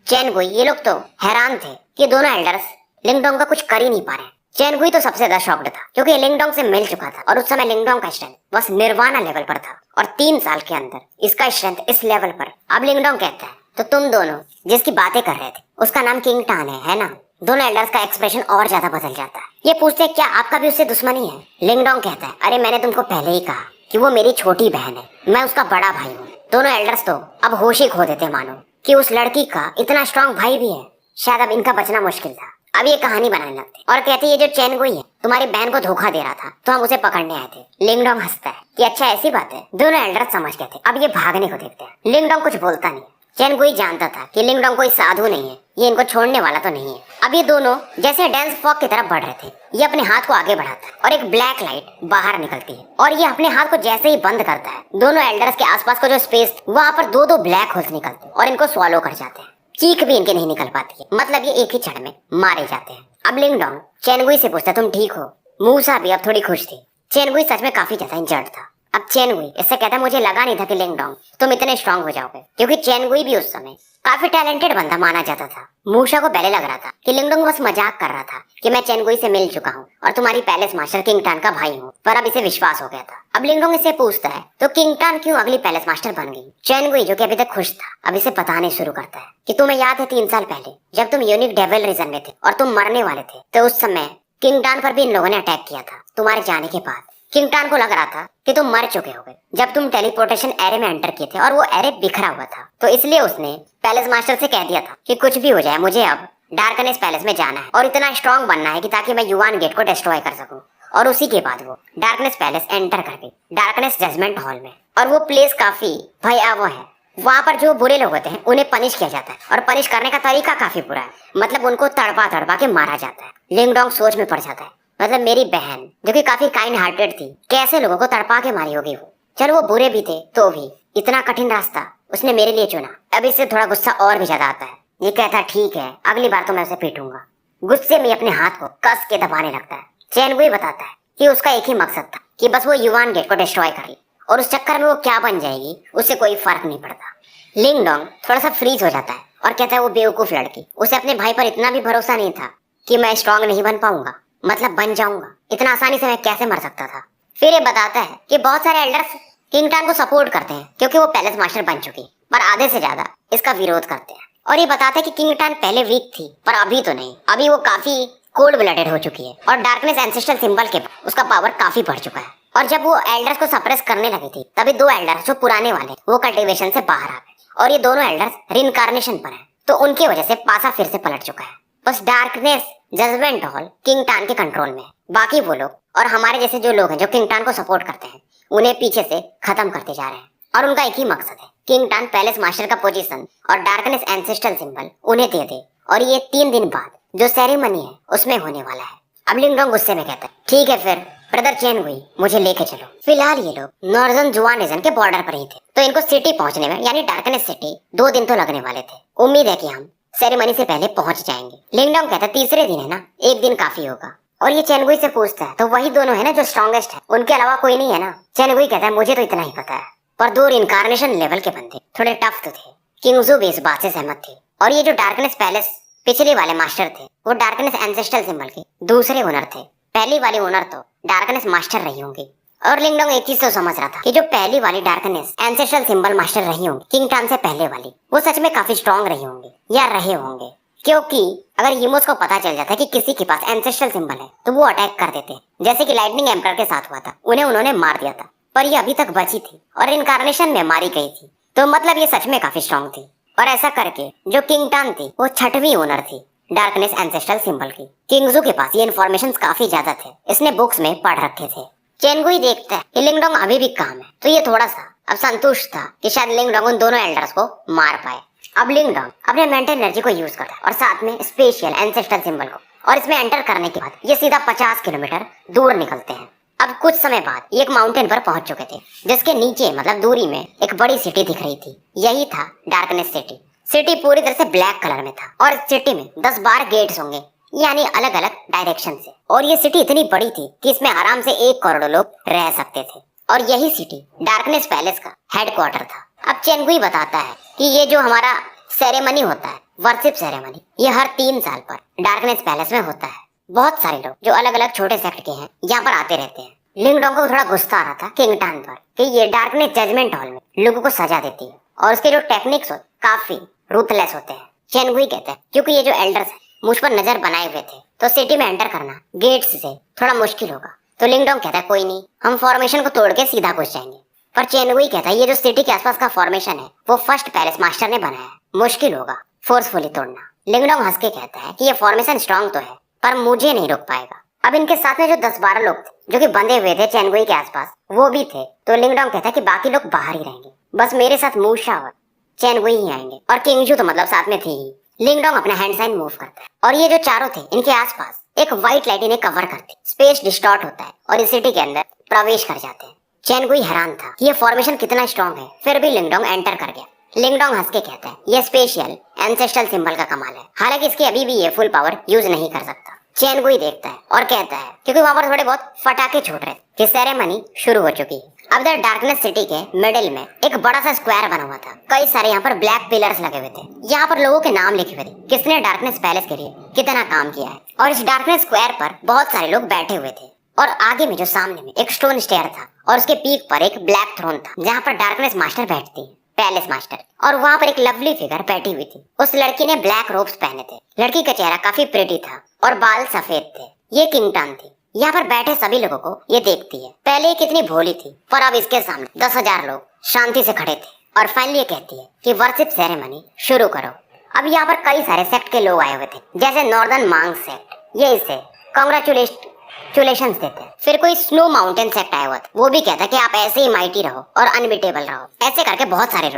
चैनगुई ये लोग तो हैरान थे कि दोनों एल्डर्स लिंग डोंग का कुछ कर ही नहीं पा रहे। चैनगुई तो सबसे ज्यादा शॉक्ड था क्योंकि लिंग डोंग से मिल चुका था और उस समय लिंग डोंग का स्ट्रेंथ बस निर्वाणा लेवल पर था और 3 साल के अंदर इसका स्ट्रेंथ इस लेवल पर। अब लिंग डोंग कहता है तो तुम दोनों जिसकी बातें कर रहे थे उसका नाम किंग टान है ना। दोनों एल्डर्स का एक्सप्रेशन और ज्यादा बदल जाता है। ये पूछते हैं क्या आपका भी उससे दुश्मनी है। लिंग डोंग कहता है अरे मैंने तुमको पहले ही कहा कि वो मेरी छोटी बहन है, मैं उसका बड़ा भाई हूँ। दोनों एल्डर्स तो अब होश ही खो देते मानो कि उस लड़की का इतना स्ट्रॉन्ग भाई भी है। शायद अब इनका बचना मुश्किल था। अब ये कहानी बनाने लगते और कहते ये जो चैनगुई है तुम्हारी बहन को धोखा दे रहा था तो हम उसे पकड़ने आए थे। लिंग डोंग हंसता है कि अच्छा ऐसी बात है। दोनों एल्डर्स समझ गए थे। अब ये भागने को देखते हैं। लिंग डोंग कुछ बोलता नहीं। चैनगुई जानता था कि लिंग डोंग कोई साधु नहीं है ये इनको छोड़ने वाला तो नहीं है। अब ये दोनों जैसे डेंस फॉग की तरफ बढ़ रहे थे, ये अपने हाथ को आगे बढ़ाता है और एक ब्लैक लाइट बाहर निकलती है और ये अपने हाथ को जैसे ही बंद करता है, दोनों एल्डर्स के आसपास का जो स्पेस वहाँ पर दो दो ब्लैक होल्स निकलते हैं और इनको स्वॉलो कर जाते हैं। चीख भी इनके नहीं निकल पाती है, मतलब ये एक ही क्षण में मारे जाते हैं। अब लिंगडोंग चेनगुई से पूछता, तुम ठीक हो? मूसा भी अब थोड़ी खुश थी। चेनगुई सच में काफी ज्यादा इंजर्ड था। अब चेनगुई इससे कहता, मुझे लगा नहीं था कि लिंगडोंग तुम इतने स्ट्रांग हो जाओगे, क्योंकि चेनगुई भी उस समय काफी टैलेंटेड बंदा माना जाता था। मूसा को पहले लग रहा था कि लिंगडोंग बस मजाक कर रहा था कि मैं चेनगुई से मिल चुका हूँ और तुम्हारी पैलेस मास्टर किंगटान का भाई हूँ, पर अब इसे विश्वास हो गया था। अब लिंगडोंग इससे पूछता है, तो किंगटान क्यों अगली पैलेस मास्टर बन गई? चेनगुई जो कि अभी तक खुश था, अब इसे बताने शुरू करता है कि तुम्हें याद है 3 साल पहले जब तुम यूनिक डेविल रीजन में थे और तुम मरने वाले थे, तो उस समय किंगटान पर भी इन लोगों ने अटैक किया था। तुम्हारे जाने के बाद किंगटान को लग रहा था कि तुम मर चुके होगे जब तुम टेलीपोर्टेशन एरे में एंटर किए थे और वो एरे बिखरा हुआ था, तो इसलिए उसने पैलेस मास्टर से कह दिया था कि कुछ भी हो जाए मुझे अब डार्कनेस पैलेस में जाना है और इतना स्ट्रांग बनना है कि ताकि मैं युवान गेट को डिस्ट्रॉय कर सकूं। और उसी के बाद वो डार्कनेस पैलेस एंटर कर गई, डार्कनेस जजमेंट हॉल में। और वो प्लेस काफी भयावह है, वहाँ पर जो बुरे लोग होते हैं उन्हें पनिश किया जाता है और पनिश करने का तरीका काफी बुरा है, मतलब उनको तड़पा तड़पा के मारा जाता है। लिंगडोंग सोच में पड़ जाता है, मतलब मेरी बहन जो कि काफी काइंड हार्टेड थी, कैसे लोगों को तड़पा के मारी होगी वो। चलो वो बुरे भी थे तो भी इतना कठिन रास्ता उसने मेरे लिए चुना। अब इससे थोड़ा गुस्सा और भी ज्यादा आता है। ये कहता है, ठीक है अगली बार तो मैं उसे पीटूंगा। गुस्से में अपने हाथ को कस के दबाने लगता है। चेनगुई बताता है कि उसका एक ही मकसद था कि बस वो युवान गेट को डिस्ट्रॉय कर ले और उस चक्कर में वो क्या बन जाएगी उससे कोई फर्क नहीं पड़ता। लिंगडोंग थोड़ा सा फ्रीज हो जाता है और कहता है, वो बेवकूफ लड़की, उसे अपने भाई पर इतना भी भरोसा नहीं था कि मैं स्ट्रांग नहीं बन पाऊंगा, मतलब बन जाऊंगा, इतना आसानी से मैं कैसे मर सकता था। फिर ये बताता है कि बहुत सारे एल्डर्स किंगटान को सपोर्ट करते हैं क्योंकि वो पैलेस मास्टर बन चुकी, पर आधे से ज्यादा इसका विरोध करते हैं। और ये बताता है कि किंगटान पहले वीक थी पर अभी तो नहीं, अभी वो काफी कोल्ड ब्लडेड हो चुकी है और डार्कनेस एंसेस्ट्रल सिंबल के उसका पावर काफी बढ़ चुका है। और जब वो एल्डर्स को सप्रेस करने लगी थी तभी 2 एल्डर्स जो पुराने वाले वो कल्टीवेशन से बाहर आ गए और ये दोनों एल्डर्स रिइंकार्नेशन पर हैं, तो उनकी वजह से पासा फिर से पलट चुका है। बस डार्कनेस जजमेंट हॉल किंगटान के कंट्रोल में है। बाकी वो लोग और हमारे जैसे जो लोग हैं जो किंगटान को सपोर्ट करते हैं उन्हें पीछे से खत्म करते जा रहे हैं और उनका एक ही मकसद है, किंगटान पैलेस मास्टर का पोजीशन और डार्कनेस एंसेस्ट्रल सिंबल उन्हें दे दे और ये 3 दिन बाद जो सेरेमनी है उसमें होने वाला है। अब लिंगडोंग गुस्से में कहता है, ठीक है फिर ब्रदर चेनगुई मुझे लेके चलो। फिलहाल ये लोग नॉर्दर्न जुआन रीजन के बॉर्डर पर ही थे, तो इनको सिटी पहुंचने में यानी डार्कनेस सिटी 2 दिन तो लगने वाले थे। उम्मीद है कि हम सेरेमनी से पहले पहुंच जाएंगे। लिंगडोंग कहता है, तीसरे दिन है ना, 1 दिन काफी होगा। और ये चेनगुई से पूछता है, तो वही दोनों है ना जो स्ट्रॉन्गेस्ट है, उनके अलावा कोई नहीं है ना? चेनगुई कहता है, मुझे तो इतना ही पता है, पर 2 इनकारनेशन लेवल के बंदे थोड़े टफ तो थे। किंगजू भी इस बात से सहमत थे। और ये जो डार्कनेस पैलेस पिछले वाले मास्टर थे वो डार्कनेस एंसेस्ट्रल सिंबल के दूसरे ओनर थे, पहली वाली ओनर तो डार्कनेस मास्टर रही होंगी। और लिंगडोंग एक चीज तो समझ रहा था कि जो पहली वाली डार्कनेस एंसेस्ट्रल सिंबल मास्टर रही होंगी किंगटान से पहले वाली, वो सच में काफी स्ट्रांग रही होंगी या रहे होंगे, क्योंकि अगर हीमोस को पता चल जाता है कि किसी के पास एंसेस्ट्रल सिंबल है तो वो अटैक कर देते, जैसे कि लाइटनिंग एम्परर के साथ हुआ था, उन्हें उन्होंने मार दिया था, पर ये अभी तक बची थी और इनकारनेशन में मारी गई थी, तो मतलब ये सच में काफी स्ट्रांग थी। और ऐसा करके जो किंगटान थी वो 6वीं ओनर थी डार्कनेस एंसेस्ट्रल सिंबल की। किंगजू के पास ये इन्फॉर्मेशन काफी ज्यादा थे, इसने बुक्स में पढ़ रखे थे। चेनगुई देखता है कि लिंगडोंग अभी भी काम है, तो ये थोड़ा सा अब संतुष्ट था कि शायद लिंगडोंग उन दोनों एल्डर्स को मार पाए। अब लिंगडोंग अपने मेंटल एनर्जी को यूज करता है और साथ में स्पेशल एंसेस्ट्रल सिंबल को, और इसमें एंटर करने के बाद ये सीधा 50 किलोमीटर दूर निकलते हैं। अब कुछ समय बाद ये एक माउंटेन पर पहुंच चुके थे जिसके नीचे मतलब दूरी में एक बड़ी सिटी दिख रही थी, यही था डार्कनेस सिटी। सिटी पूरी तरह से ब्लैक कलर में था और इस सिटी में 10-12 गेट्स होंगे, यानी अलग अलग डायरेक्शन से। और ये सिटी इतनी बड़ी थी कि इसमें आराम से 1 करोड़ लोग रह सकते थे और यही सिटी डार्कनेस पैलेस का हेडक्वार्टर था। अब चेनगुई बताता है कि ये जो हमारा सेरेमनी होता है, वर्शिप सेरेमनी, ये हर 3 साल पर डार्कनेस पैलेस में होता है। बहुत सारे लोग जो अलग अलग छोटे सेक्ट के हैं यहाँ पर आते रहते हैं। लिंगडोंग को थोड़ा गुस्सा आ रहा था किंगटान पर कि ये डार्कनेस जजमेंट हॉल में लोगों को सजा देती है और उसके जो टेक्निक्स हो काफी रूथलेस होते हैं। चेनगुई कहते हैं क्योंकि ये जो एल्डर्स मुझ पर नजर बनाए हुए थे तो सिटी में एंटर करना गेट्स से थोड़ा मुश्किल होगा। तो लिंगडोंग कहता है कोई नहीं, हम फॉर्मेशन को तोड़ के सीधा घुस जाएंगे। पर चेनगुई कहता है ये जो सिटी के आसपास का फॉर्मेशन है वो फर्स्ट पैलेस मास्टर ने बनाया है, मुश्किल होगा फोर्सफुली तोड़ना। लिंगडोंग हंस के कहता है कि ये फॉर्मेशन स्ट्रांग तो है पर मुझे नहीं रोक पाएगा। अब इनके साथ में जो 10-12 लोग थे जो कि बंधे हुए थे चेनगुई के आसपास वो भी थे, तो लिंगडोंग कहता है कि बाकी लोग बाहर ही रहेंगे, बस मेरे साथ मूशा और चेनगुई ही आएंगे और किंगजू तो मतलब साथ में थी ही। लिंगडोंग अपना हैंड साइन मूव करता है और ये जो चारों थे इनके आसपास एक व्हाइट लाइट इन्हें कवर करती। स्पेस डिस्टॉर्ट होता है और इस सिटी के अंदर प्रवेश कर जाते हैं। चैन गुई हैरान था कि ये फॉर्मेशन कितना स्ट्रॉन्ग है, फिर भी लिंगडोंग एंटर कर गया। लिंगडोंग हंस के कहता है ये स्पेशल एंसेस्ट्रल सिंबल का कमाल है, हालांकि इसकी अभी भी ये फुल पावर यूज नहीं कर सकता। चैन गुई देखता है और कहता है क्योंकि वहां पर थोड़े बहुत फटाके छूट रहे कि सेरेमनी शुरू हो चुकी है। अब द डार्कनेस सिटी के मिडिल में एक बड़ा सा स्क्वायर बना हुआ था। कई सारे यहाँ पर ब्लैक पिलर्स लगे हुए थे। यहाँ पर लोगों के नाम लिखे हुए थे, किसने डार्कनेस पैलेस के लिए कितना काम किया है। और इस डार्कनेस स्क्वायर पर बहुत सारे लोग बैठे हुए थे और आगे में जो सामने में एक स्टोन स्टेयर था और उसके पीक पर एक ब्लैक थ्रोन था जहाँ पर डार्कनेस मास्टर बैठती है, पैलेस मास्टर। और वहाँ पर एक लवली फिगर बैठी हुई थी। उस लड़की ने ब्लैक रोब्स पहने थे। लड़की का चेहरा काफी प्रिटी था और बाल सफेद थे। ये किंगटन थी। यहाँ पर बैठे सभी लोगों को ये देखती है। पहले ये कितनी भोली थी, पर अब इसके सामने 10,000 लोग शांति से खड़े थे। और फाइनली ये कहती है कि वर्शिप सेरेमनी शुरू करो। अब यहाँ पर कई सारे सेक्ट के लोग आए हुए थे, जैसे नॉर्दर्न मांग सेक्ट। ये इसे कांग्रेचुलेशंस देते हैं। फिर कोई स्नो माउंटेन सेक्ट आया हुआ था, वो भी कहता है कि आप ऐसे ही माइटी रहो और अनबीटेबल रहो। ऐसे करके बहुत सारे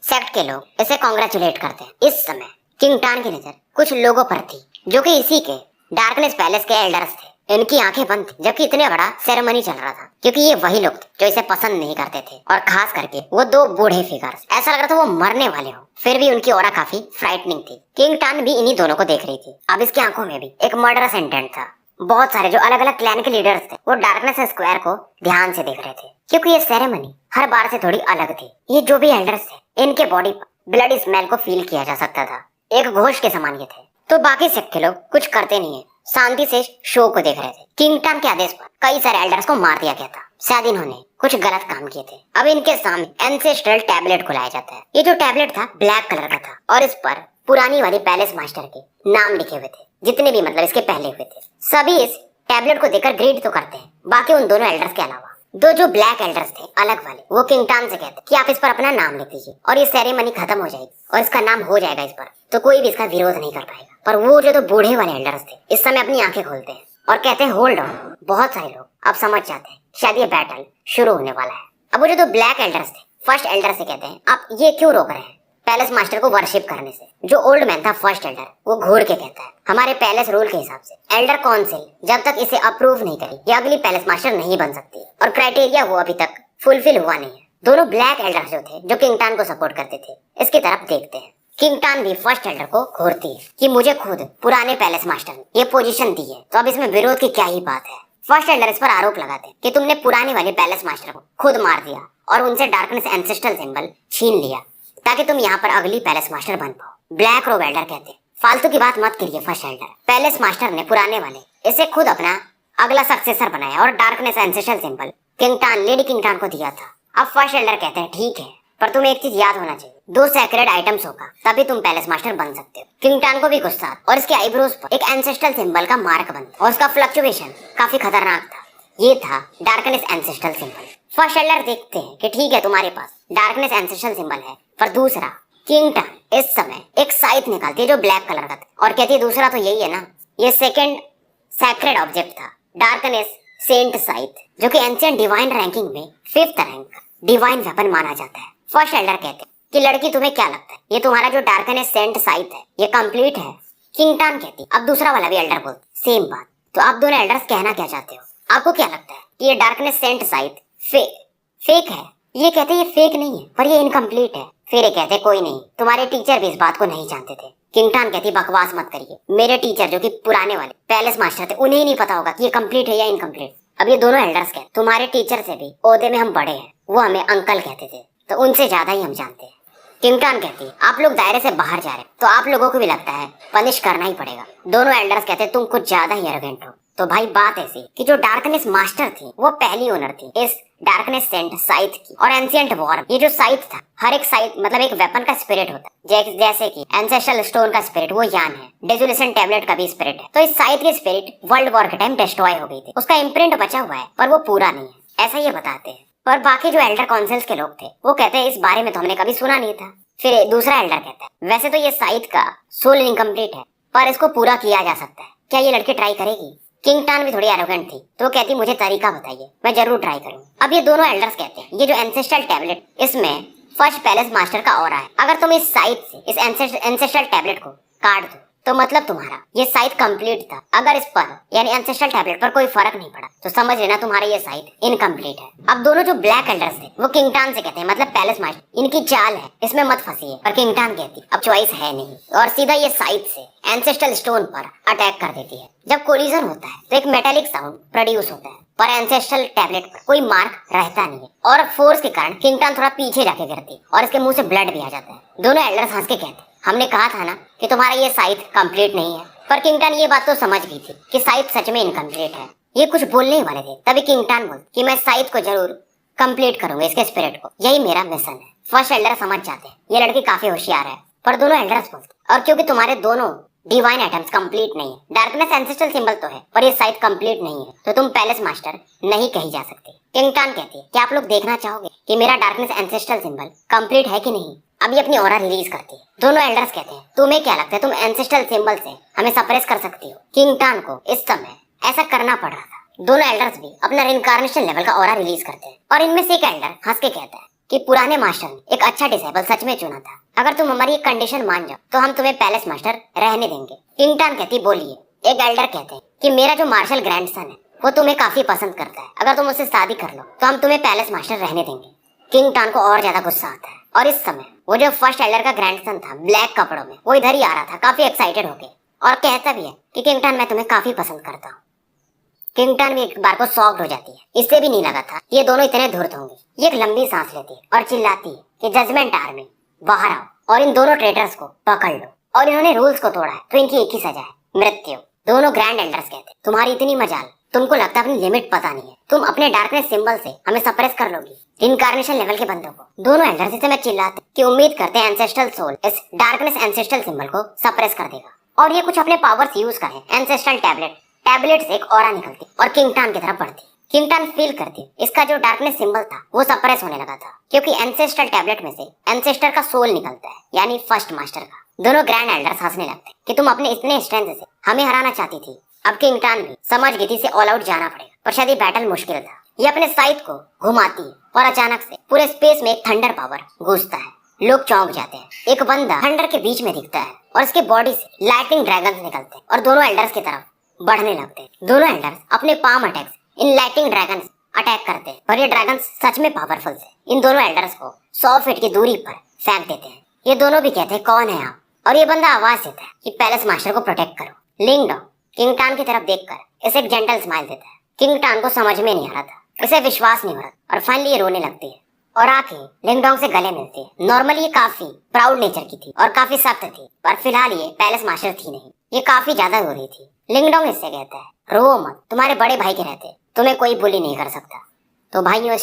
सेक्ट के लोग इसे कांग्रेचुलेट करते हैं। इस समय किंगटन की नजर कुछ लोगों पर थी जो कि इसी के डार्कनेस पैलेस के एल्डर्स थे। इनकी आंखें बंद थी जबकि इतने बड़ा सेरेमनी चल रहा था, क्योंकि ये वही लोग थे जो इसे पसंद नहीं करते थे। और खास करके वो दो बूढ़े फिगर्स, ऐसा लग रहा था वो मरने वाले हो। फिर भी उनकी ऑरा काफी फ्राइटनिंग थी। किंगटन भी इन्हीं दोनों को देख रही थी। अब इसकी आंखों में भी एक मर्डरस इंटेंट था। बहुत सारे जो अलग अलग क्लैन के लीडर्स थे वो डार्कनेस स्क्वायर को ध्यान से देख रहे थे, क्योंकि ये सेरेमनी हर बार से थोड़ी अलग थी। ये जो भी एल्डर्स थे इनके बॉडी पर ब्लड स्मेल को फील किया जा सकता था। एक घोष के समान ये थे। तो बाकी सेक्ट के लोग कुछ करते नहीं है, शांति से शो को देख रहे थे। किंगटन के आदेश पर कई सारे एल्डर्स को मार दिया गया था। शायद इन्होंने कुछ गलत काम किए थे। अब इनके सामने एंसेस्ट्रल टैबलेट खुलाया जाता है। ये जो टैबलेट था ब्लैक कलर का था और इस पर पुरानी वाली पैलेस मास्टर के नाम लिखे हुए थे, जितने भी मतलब इसके पहले हुए थे। सभी इस टैबलेट को देखकर ग्रीड तो करते हैं, बाकी उन दोनों एल्डर्स के अलावा। दो जो ब्लैक एल्डर्स थे अलग वाले, वो किंगटन से कहते कि आप इस पर अपना नाम लिख दीजिए और ये सेरेमनी खत्म हो जाएगी और इसका नाम हो जाएगा इस पर, तो कोई भी इसका विरोध नहीं कर पाएगा। पर वो जो दो बूढ़े वाले एल्डर्स थे इस समय अपनी आंखें खोलते हैं और कहते हैं होल्ड ऑन। बहुत सारे लोग अब समझ जाते हैं शायद ये बैटल शुरू होने वाला है। अब वो जो दो ब्लैक एल्डर्स थे फर्स्ट एल्डर से कहते हैं आप ये क्यों रोक रहे हैं पैलेस मास्टर को वर्शिप करने से। जो ओल्ड मैन था फर्स्ट एल्डर, वो घूर के कहता है हमारे पैलेस रूल के हिसाब से एल्डर काउंसिल जब तक इसे अप्रूव नहीं करी ये अगली पैलेस मास्टर नहीं बन सकती और क्राइटेरिया वो अभी तक फुलफिल हुआ नहीं है। दोनों ब्लैक एल्डर जो थे जो किंगटन को सपोर्ट करते थे इसकी तरफ देखते हैं। किंगटन भी फर्स्ट एल्डर को घूरती है कि मुझे खुद पुराने पैलेस मास्टर ने ये पोजीशन दी है, तो अब इसमें विरोध की क्या ही बात है। फर्स्ट एल्डर इस पर आरोप लगाते हैं कि तुमने पुराने वाले पैलेस मास्टर को खुद मार दिया और उनसे डार्कनेस एंसेस्ट्रल सिंबल छीन लिया ताकि तुम यहाँ पर अगली पैलेस मास्टर बन पाओ। ब्लैक रोब एल्डर कहते हैं फालतू की बात मत करिए फर्स्ट एल्डर, पैलेस मास्टर ने पुराने वाले इसे खुद अपना अगला सक्सेसर बनाया और डार्कनेस एंसेस्ट्रल सिंबल किंगटन लेडी किंगटन को दिया था। अब फर्स्ट एल्डर कहते हैं ठीक है, पर तुम्हें एक चीज याद होना चाहिए, 2 सैक्रेड आइटम्स होगा तभी तुम पैलेस मास्टर बन सकते हो। किंगटन को भी गुस्सा और इसके आईब्रोज पर एक एंसेस्ट्रल सिंबल का मार्क बनता और उसका फ्लक्चुएशन काफी खतरनाक था। ये था darkness ancestral symbol. First Elder देखते हैं कि ठीक है तुम्हारे पास डार्कनेस एंसेस्ट्रल सिंबल है, पर दूसरा किंगटन इस समय एक साइथ निकालती है जो ब्लैक कलर का था और कहती है दूसरा तो यही है ना। ये सेकंड सैक्रेड ऑब्जेक्ट था डार्कनेस सेंट साइथ, जो कि एंशिएंट डिवाइन रैंकिंग में 5th रैंक डिवाइन वेपन माना जाता है। फर्स्ट एल्डर कहते हैं कि लड़की तुम्हें क्या लगता है ये तुम्हारा जो डार्कनेस सेंट साइथ है ये कंप्लीट है। किंगटन कहती अब दूसरा वाला भी एल्डर बोलते सेम बात। तो आप दोनों एल्डर्स कहना क्या चाहते हो, आपको क्या लगता है कि ये डार्कनेस सेंट साइथ फेक है? ये कहते ये फेक नहीं है पर ये इनकम्प्लीट है। फिर ये कहते कोई नहीं, तुम्हारे टीचर भी इस बात को नहीं जानते थे। किंगटन कहती बकवास मत करिए, मेरे टीचर जो कि पुराने वाले पैलेस मास्टर थे उन्हें ही नहीं पता होगा कि ये कंप्लीट है या इनकम्प्लीट। अब ये दोनों एल्डर्स कहते तुम्हारे टीचर से भी ओहदे में हम बड़े हैं, वो हमें अंकल कहते थे, तो उनसे ज्यादा ही हम जानते हैं। किंगटन कहती आप लोग दायरे से बाहर जा रहे तो आप लोगों को भी लगता है पनिश करना ही पड़ेगा। दोनों एल्डर्स कहते तुम कुछ ज्यादा ही एरोगेंट हो। तो भाई बात ऐसी कि जो डार्कनेस मास्टर थी वो पहली ओनर थी इस डार्कनेस सेंट साइथ की और एंशिएंट वॉर। ये जो साइथ था हर एक साइथ मतलब एक वेपन का स्पिरिट होता है, जैसे कि एंसेस्ट्रल स्टोन का स्पिरिट वो यान है, डेजुलेशन टैबलेट का भी स्पिरिट है। तो इस साइथ की स्पिरिट वर्ल्ड वॉर के टाइम डिस्ट्रॉय हो गई थी, उसका इम्प्रिंट बचा हुआ है पर वो पूरा नहीं है, ऐसा ये बताते हैं। पर बाकी जो एल्डर काउंसिल्स के लोग थे वो कहते हैं इस बारे में तो हमने कभी सुना नहीं था। फिर दूसरा एल्डर कहता है वैसे तो ये साइथ का सोल इनकम्प्लीट है पर इसको पूरा किया जा सकता है, क्या ये लड़की ट्राई करेगी? किंगटन भी थोड़ी एरोगेंट थी तो वो कहती मुझे तरीका बताइए, मैं जरूर ट्राई करूंगी। अब ये दोनों एल्डर्स कहते हैं ये जो एंसेस्ट्रल टैबलेट इसमें फर्स्ट पैलेस मास्टर का ऑरा है, अगर तुम इस साइट से इस एंसेस्ट्रल टैबलेट को काट दो। तो मतलब तुम्हारा ये साइट कंप्लीट था। अगर इस पर यानी एंसेस्ट्रल टैबलेट पर कोई फर्क नहीं पड़ा तो समझ लेना तुम्हारा ये साइट इनकम्प्लीट है। अब दोनों जो ब्लैक एल्डर्स थे वो किंगटन से कहते हैं, मतलब पैलेस मास्टर, इनकी चाल है, इसमें मत फंसिए। पर किंगटन कहती अब चॉइस है नहीं और सीधा ये साइट से एंसेस्ट्रल स्टोन पर अटैक कर देती है। जब कोलिजन होता है तो एक मेटालिक साउंड प्रोड्यूस होता है, पर एंसेस्ट्रल टैबलेट पर कोई मार्क रहता नहीं है और फोर्स के कारण किंगटन थोड़ा पीछे जाके गिरती और इसके मुंह से ब्लड भी आ जाता है। दोनों एल्डर्स हंस के कहते हमने कहा था ना कि तुम्हारा ये साइट कंप्लीट नहीं है। पर किंगटन ये बात तो समझ गई थी कि साइट सच में इनकम्प्लीट है। ये कुछ बोलने ही वाले थे तभी किंगटन बोल कि मैं साइट को जरूर कंप्लीट करूंगा, इसके स्पिरिट को, यही मेरा मिशन है। फर्स्ट एल्डर समझ जाते हैं ये लड़की काफी होशियार है, पर दोनों एल्डर्स बोलते और क्योंकि तुम्हारे दोनों डिवाइन आइटम्स कंप्लीट नहीं है, डार्कनेस एंसेस्ट्रल सिंबल तो है पर ये साइट कंप्लीट नहीं है, तो तुम पैलेस मास्टर नहीं कही जा सकते। किंगटन कहती है कि आप लोग देखना चाहोगे कि मेरा डार्कनेस एंसेस्ट्रल सिंबल कंप्लीट है कि नहीं। अभी अपनी ऑरा रिलीज करती है। दोनों एल्डर्स कहते हैं तुम्हें क्या लगता है तुम एंसेस्ट्रल सिंबल से हमें सप्रेस कर सकती हो। किंगटन को इस समय ऐसा करना पड़ रहा था। दोनों एल्डर्स भी अपना रिइंकार्नेशन लेवल का ऑरा रिलीज करते हैं और इनमें से एक एल्डर हंस के कहता है कि पुराने मास्टर ने एक अच्छा डिसेबल सच में चुना था। अगर तुम हमारी एक कंडीशन मान जाओ तो हम तुम्हें पैलेस मास्टर रहने देंगे। किंगटन कहती बोलिए। एक एल्डर कहते हैं कि मेरा जो मार्शल ग्रैंडसन है वो तुम्हें काफी पसंद करता है, अगर तुम उससे शादी कर लो तो हम तुम्हें पैलेस मास्टर रहने देंगे। किंगटन को और ज्यादा गुस्सा आता है और इस समय वो जो फर्स्ट एल्डर का ग्रैंडसन था ब्लैक कपड़ों में, वो इधर ही आ रहा था काफी एक्साइटेड होके और कहता भी है कि किंगटन मैं तुम्हें काफी पसंद करता हूँ। किंगटन भी एक बार को शॉक्ड हो जाती है। इससे भी नहीं लगा था ये दोनों इतने धूर्त होंगे। ये एक लंबी सांस लेती है और चिल्लाती है कि जजमेंट आर्मी बाहर आओ और इन दोनों ट्रेटर्स को पकड़ लो। और इन्होंने रूल्स को तोड़ा है तो इनकी एक ही सजा है, मृत्यु। दोनों ग्रैंड एल्डर्स कहते हैं तुम्हारी इतनी मजाल, तुमको लगता है अपनी लिमिट पता नहीं है, तुम अपने डार्कनेस सिंबल से हमें सप्रेस कर लोगी इनकार्नेशन लेवल के बंदों को। दोनों एल्डर्स इसे मैं चिल्लाते कि उम्मीद करते हैं एंसेस्ट्रल सोल इस डार्कनेस एंसेस्ट्रल सिंबल को सप्रेस कर देगा और ये कुछ अपने पावर्स यूज करें। एंसेस्ट्रल टैबलेट से एक ऑरा निकलती और किंगटन की तरफ बढ़ती। किंगटन फील करती इसका जो डार्कनेस सिंबल था वो सप्रेस होने लगा था क्योंकि एंसेस्ट्रल टैबलेट में से एंसेस्टर का सोल निकलता है, यानी फर्स्ट मास्टर का। दोनों ग्रैंड एल्डर्स हंसने लगते कि तुम अपने इतने स्ट्रेंथ से हमें हराना चाहती थी। अब किंगटन भी समझ गई थी इसे ऑल आउट जाना पड़ेगा, पर शायद ये बैटल मुश्किल था। ये अपने साइड को घुमाती है और अचानक से पूरे स्पेस में एक थंडर पावर घुसता है। लोग चौंक जाते हैं। एक बंदा थंडर के बीच में दिखता है और इसके बॉडी से लाइटिंग ड्रैगन्स निकलते हैं और दोनों एल्डर्स की तरफ बढ़ने लगते हैं। दोनों एल्डर्स अपने पाम अटैक्स इन लाइटिंग ड्रैगन्स अटैक करते हैं और ये ड्रैगन्स सच में पावरफुल थे। इन दोनों एल्डर्स को 100 फीट की दूरी पर फेंक देते हैं। ये दोनों भी कहते हैं कौन है आप, और ये बंदा आवाज देता है कि पैलेस मास्टर को प्रोटेक्ट करो। लिंगडोंग किंगटन की तरफ देखकर इसे एक जेंटल स्माइल देता है। किंगटन को समझ में नहीं आ रहा था, इसे विश्वास नहीं हो रहा और फाइनली ये रोने लगती है और आके लिंगडोंग से गले मिलती है। नॉर्मली ये काफी प्राउड नेचर की थी और काफी सख्त थी, पर फिलहाल ये पैलेस मास्टर थी नहीं, ये काफी ज्यादा रो रही थी। लिंगडोंग इससे कहता है रो मत, तुम्हारे बड़े भाई के रहते तुम्हें कोई बुली नहीं कर सकता। तो भाइयों